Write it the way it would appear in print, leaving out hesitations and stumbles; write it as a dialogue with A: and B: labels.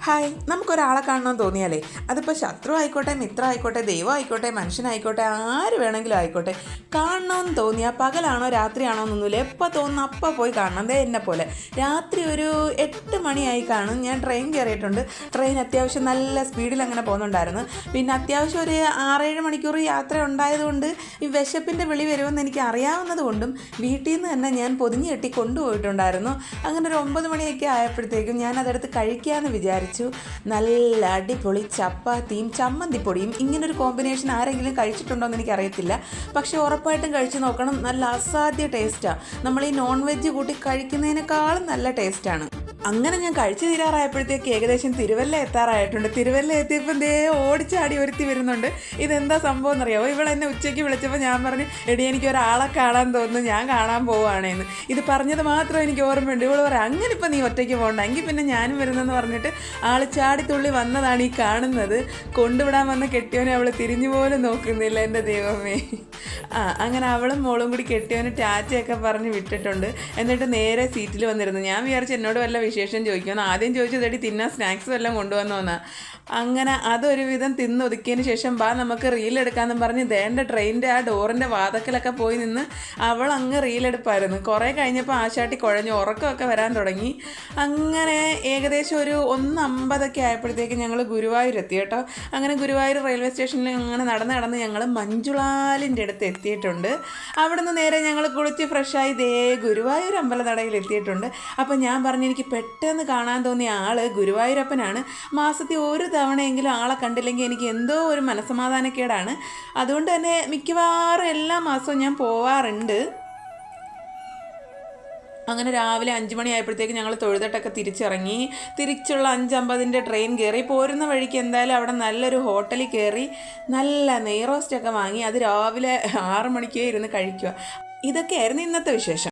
A: Hi, നമുക്കൊരാളെ കാണണമെന്ന് തോന്നിയാലേ അതിപ്പോൾ ശത്രു ആയിക്കോട്ടെ, മിത്രം ആയിക്കോട്ടെ, ദൈവം ആയിക്കോട്ടെ, മനുഷ്യനായിക്കോട്ടെ, ആര് വേണമെങ്കിലും ആയിക്കോട്ടെ, കാണണമെന്ന് തോന്നിയാൽ പകലാണോ രാത്രിയാണോ എന്നൊന്നുമില്ല, എപ്പോൾ തോന്നുന്നു അപ്പോൾ പോയി കാണണം. അതേ എന്നെ പോലെ രാത്രി ഒരു 8 മണിയായി കാണും. ഞാൻ ട്രെയിൻ കയറിയിട്ടുണ്ട്. ട്രെയിൻ അത്യാവശ്യം നല്ല സ്പീഡിൽ അങ്ങനെ പോകുന്നുണ്ടായിരുന്നു. പിന്നെ അത്യാവശ്യം ഒരു 6-7 മണിക്കൂർ യാത്ര ഉണ്ടായതുകൊണ്ട് ഈ വിശപ്പിൻ്റെ വിളി വരുമെന്ന് എനിക്ക് അറിയാവുന്നത് കൊണ്ടും വീട്ടിൽ നിന്ന് തന്നെ ഞാൻ പൊതിഞ്ഞ് കെട്ടി കൊണ്ടുപോയിട്ടുണ്ടായിരുന്നു. അങ്ങനെ ഒരു 9 മണിയൊക്കെ ആയപ്പോഴത്തേക്കും ഞാൻ അതെടുത്ത് കഴിക്കാമെന്ന് വിചാരിച്ചു. നല്ല അടിപൊളി ചപ്പാത്തിയും ചമ്മന്തിപ്പൊടിയും. ഇങ്ങനൊരു കോമ്പിനേഷൻ ആരെങ്കിലും കഴിച്ചിട്ടുണ്ടോ എന്ന് എനിക്കറിയത്തില്ല, പക്ഷേ ഉറപ്പായിട്ടും കഴിച്ചു നോക്കണം. നല്ല അസാധ്യ ടേസ്റ്റാണ്. നമ്മൾ ഈ നോൺ വെജ് കൂട്ടി കഴിക്കുന്നതിനേക്കാളും നല്ല ടേസ്റ്റാണ്. അങ്ങനെ ഞാൻ കഴിച്ചു തീരാറായപ്പോഴത്തേക്ക് ഏകദേശം തിരുവല്ല എത്താറായിട്ടുണ്ട്. തിരുവല്ല എത്തിയപ്പോൾ ഓടിച്ചാടി ഒരുത്തി വരുന്നുണ്ട്. ഇതെന്താ സംഭവം എന്നറിയാമോ? ഇവളെന്നെ ഉച്ചയ്ക്ക് വിളിച്ചപ്പോൾ ഞാൻ പറഞ്ഞു, എടി എനിക്ക് ഒരാളെ കാണാൻ തോന്നുന്നു, ഞാൻ കാണാൻ പോവുകയാണെന്ന്. ഇത് പറഞ്ഞത് മാത്രം എനിക്ക് ഓർമ്മയുണ്ട്. ഇവൾ പറയാം, അങ്ങനെ ഇപ്പം നീ ഒറ്റയ്ക്ക് പോകണ്ട, എങ്കിൽ പിന്നെ ഞാനും വരുന്നെന്ന് പറഞ്ഞിട്ട് ആൾ ചാടിത്തുള്ളി വന്നതാണ് ഈ കാണുന്നത്. കൊണ്ടുവിടാൻ വന്ന കെട്ടിയവനെ അവൾ തിരിഞ്ഞു പോലും നോക്കുന്നില്ല. എൻ്റെ ദൈവമേ. അങ്ങനെ അവളും മോളും കൂടി കെട്ടിയവന് ടാറ്റയൊക്കെ പറഞ്ഞ് വിട്ടിട്ടുണ്ട്. എന്നിട്ട് നേരെ സീറ്റിൽ വന്നിരുന്നു. ഞാൻ വിചാരിച്ചു എന്നോട് വല്ല വിശേഷം ചോദിക്കുമെന്ന്. ആദ്യം ചോദിച്ചതടി തിന്നാൻ സ്നാക്സ് വല്ലതും കൊണ്ടുവന്നോന്നാ. അങ്ങനെ അതൊരു വിധം തിന്നൊതുക്കിയതിന് ശേഷം ബാ നമുക്ക് റീലെടുക്കാമെന്നും പറഞ്ഞ് ദേണ്ട ട്രെയിനിൻ്റെ ആ ഡോറിൻ്റെ വാതക്കലൊക്കെ പോയി നിന്ന് അവൾ അങ്ങ് റീലെടുപ്പായിരുന്നു. കുറേ കഴിഞ്ഞപ്പോൾ ആശാട്ടി കുഴഞ്ഞു, ഉറക്കമൊക്കെ വരാൻ തുടങ്ങി. അങ്ങനെ ഏകദേശം ഒരു 1:50 ആയപ്പോഴത്തേക്ക് ഞങ്ങൾ ഗുരുവായൂരെത്തി കേട്ടോ. അങ്ങനെ ഗുരുവായൂർ റെയിൽവേ സ്റ്റേഷനിൽ അങ്ങനെ നടന്ന് ഞങ്ങൾ മഞ്ജുളാലിൻ്റെ അടുത്ത് എത്തിയിട്ടുണ്ട്. അവിടുന്ന് നേരെ ഞങ്ങൾ കുളിച്ച് ഫ്രഷായി ഗുരുവായൂർ അമ്പലനടയിൽ എത്തിയിട്ടുണ്ട്. അപ്പോൾ ഞാൻ പറഞ്ഞു, എനിക്ക് പെട്ടെന്ന് കാണാൻ തോന്നിയ ആൾ ഗുരുവായൂരപ്പനാണ്. മാസത്തിൽ ഒരു തവണയെങ്കിലും ആളെ കണ്ടില്ലെങ്കിൽ എനിക്ക് എന്തോ ഒരു മനസ്സമാധാനക്കേടാണ്. അതുകൊണ്ട് തന്നെ മിക്കവാറും എല്ലാ മാസവും ഞാൻ പോവാറുണ്ട്. അങ്ങനെ രാവിലെ 5 മണി ആയപ്പോഴത്തേക്ക് ഞങ്ങൾ തൊഴുതിട്ടൊക്കെ തിരിച്ചിറങ്ങി. തിരിച്ചുള്ള 5:50 ട്രെയിൻ കയറി. പോരുന്ന വഴിക്ക് എന്തായാലും അവിടെ നല്ലൊരു ഹോട്ടലിൽ കയറി നല്ല നെയ് റോസ്റ്റൊക്കെ വാങ്ങി. അത് രാവിലെ 6 മണിക്കേ ഇരുന്ന് കഴിക്കുക. ഇതൊക്കെയായിരുന്നു ഇന്നത്തെ വിശേഷം.